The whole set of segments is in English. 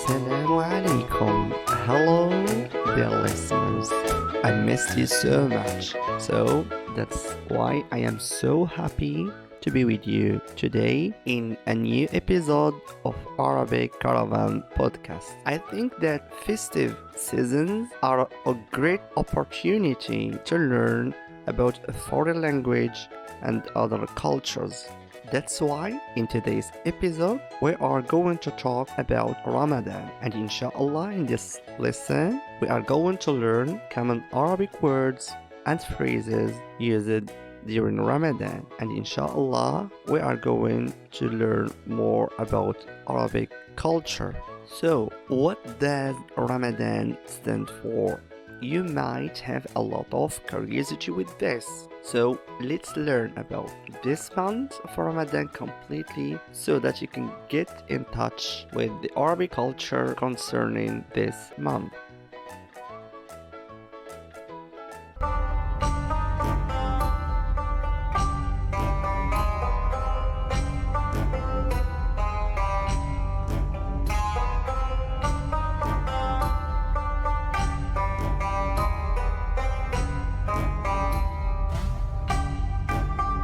Assalamu alaikum. Hello, dear listeners. I missed you so much. So that's why I am so happy to be with you today in a new episode of Arabic Caravan podcast. I think that festive seasons are a great opportunity to learn about a foreign language and other cultures. That's why in today's episode we are going to talk about Ramadan, and inshallah in this lesson we are going to learn common Arabic words and phrases used during Ramadan, and inshallah we are going to learn more about Arabic culture. So what does Ramadan stand for? You might have a lot of curiosity with this. So let's learn about this month of Ramadan completely so that you can get in touch with the Arabic culture concerning this month.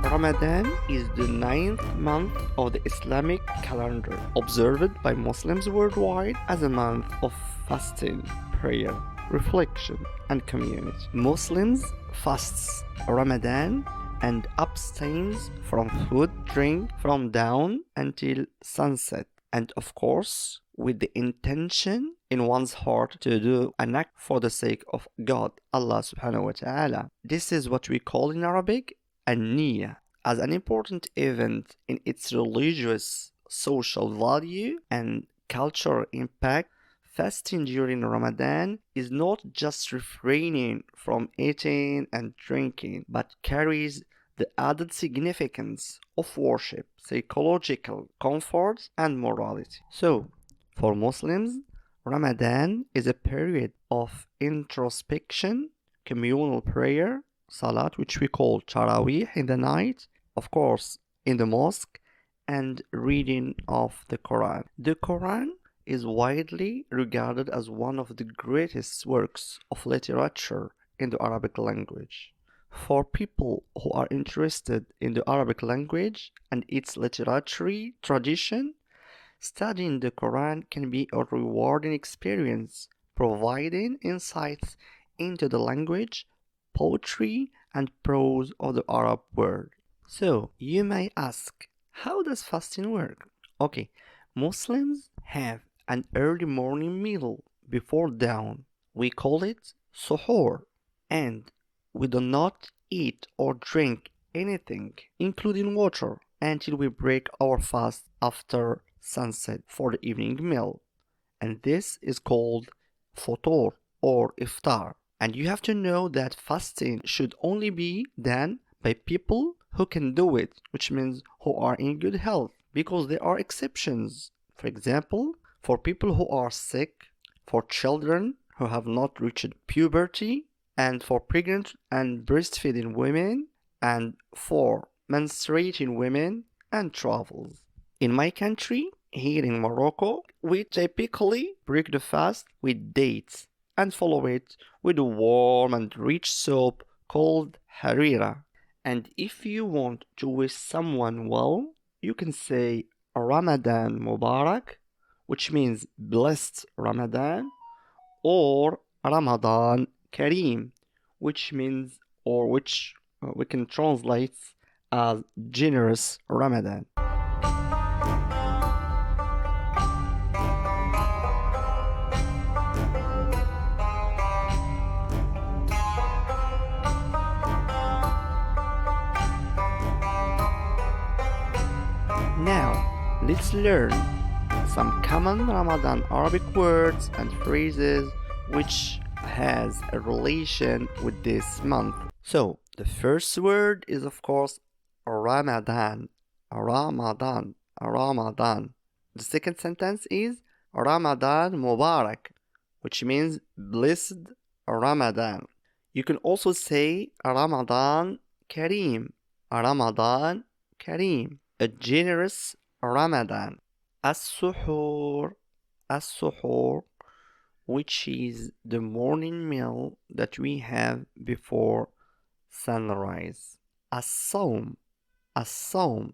Ramadan is the ninth month of the Islamic calendar, observed by Muslims worldwide as a month of fasting, prayer, reflection, and community. Muslims fasts Ramadan and abstains from food, drink from dawn until sunset, and of course, with the intention in one's heart to do an act for the sake of God, Allah subhanahu wa ta'ala. This is what we call in Arabic an-niyya. As an important event in its religious, social value, and cultural impact, fasting during Ramadan is not just refraining from eating and drinking, but carries the added significance of worship, psychological comfort, and morality. So, for Muslims, Ramadan is a period of introspection, communal prayer, salat, which we call Taraweeh in the night, of course, in the mosque, and reading of the Quran. The Quran is widely regarded as one of the greatest works of literature in the Arabic language. For people who are interested in the Arabic language and its literary tradition, studying the Quran can be a rewarding experience, providing insights into the language, poetry, and prose of the Arab world. So, you may ask, how does fasting work? Okay, Muslims have an early morning meal before dawn. We call it suhoor, and we do not eat or drink anything, including water, until we break our fast after sunset for the evening meal. And this is called futur or iftar. And you have to know that fasting should only be done by people who can do it, which means who are in good health, because there are exceptions. For example, for people who are sick, for children who have not reached puberty, and for pregnant and breastfeeding women, and for menstruating women and travels. In my country, here in Morocco, we typically break the fast with dates and follow it with a warm and rich soup called harira. And if you want to wish someone well, you can say Ramadan Mubarak, which means blessed Ramadan, or Ramadan Kareem, which means, or which we can translate as generous Ramadan. Now, let's learn some common Ramadan Arabic words and phrases which has a relation with this month. So, the first word is of course Ramadan. Ramadan. Ramadan. The second sentence is Ramadan Mubarak, which means blessed Ramadan. You can also say Ramadan Kareem. Ramadan Kareem. A generous Ramadan. As-suhoor. as-suhoor, which is the morning meal that we have before sunrise. As-sawm, as-sawm,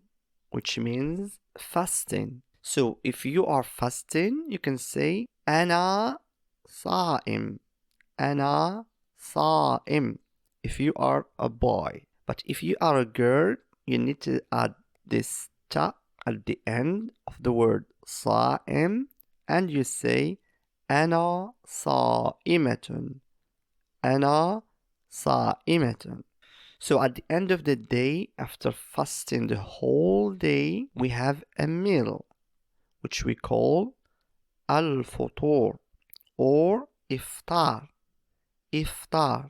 which means fasting. So if you are fasting, you can say أنا صائم. أنا صائم. If you are a boy. But if you are a girl, you need to add this ta at the end of the word صائم, and you say أنا صائمة. أنا صائمة. So at the end of the day, after fasting the whole day, we have a meal, which we call al-futur or iftar. Iftar.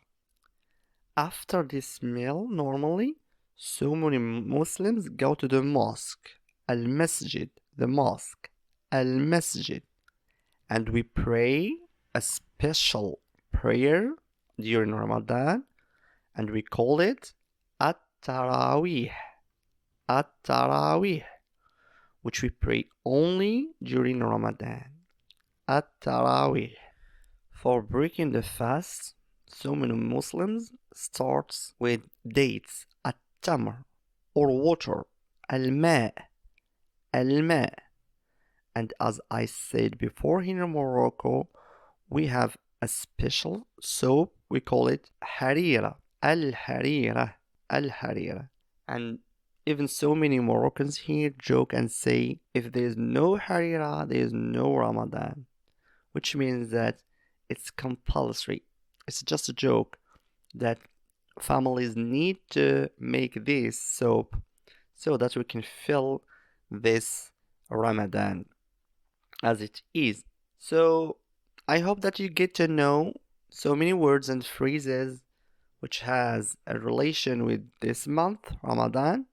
After this meal, normally, so many Muslims go to the mosque, al-masjid, the mosque, al-masjid, and we pray a special prayer during Ramadan, and we call it at-tarawih, at-tarawih, which we pray only during Ramadan, at-tarawih. For breaking the fast, so many Muslims starts with dates, at-tamr, or water, al-ma', al-ma'. And as I said before, here in Morocco, we have a special soap, we call it harira, al-harira, al-harira. And even so many Moroccans here joke and say, if there is no harira, there is no Ramadan, which means that it's compulsory. It's just a joke that families need to make this soap so that we can fill this Ramadan as it is. So I hope that you get to know so many words and phrases which has a relation with this month, Ramadan.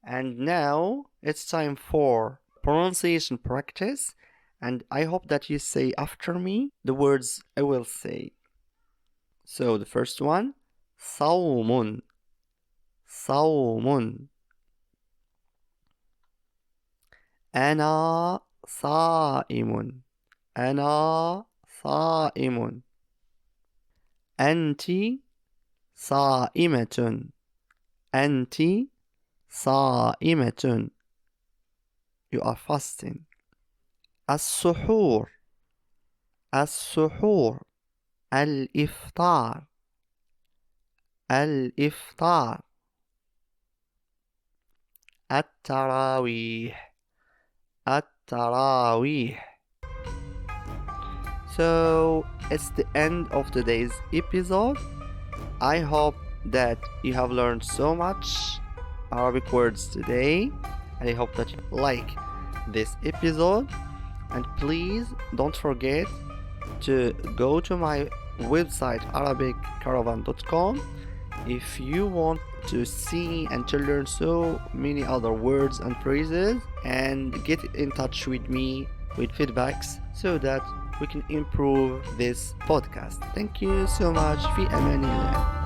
And now it's time for pronunciation practice. And I hope that you say after me the words I will say. So the first one, صوم, صوم. أنا صائم, أنا صائم. أنت صائمة, أنت صائمة. You are fasting. السحور, السحور. الإفطار, الإفطار. التراويح, التراويح. So it's the end of today's episode. I hope that you have learned so much Arabic words today, and I hope that you like this episode. And please don't forget to go to my website arabiccaravan.com if you want to see and to learn so many other words and phrases, and get in touch with me with feedbacks so that we can improve this podcast. Thank you so much. في أمان الله.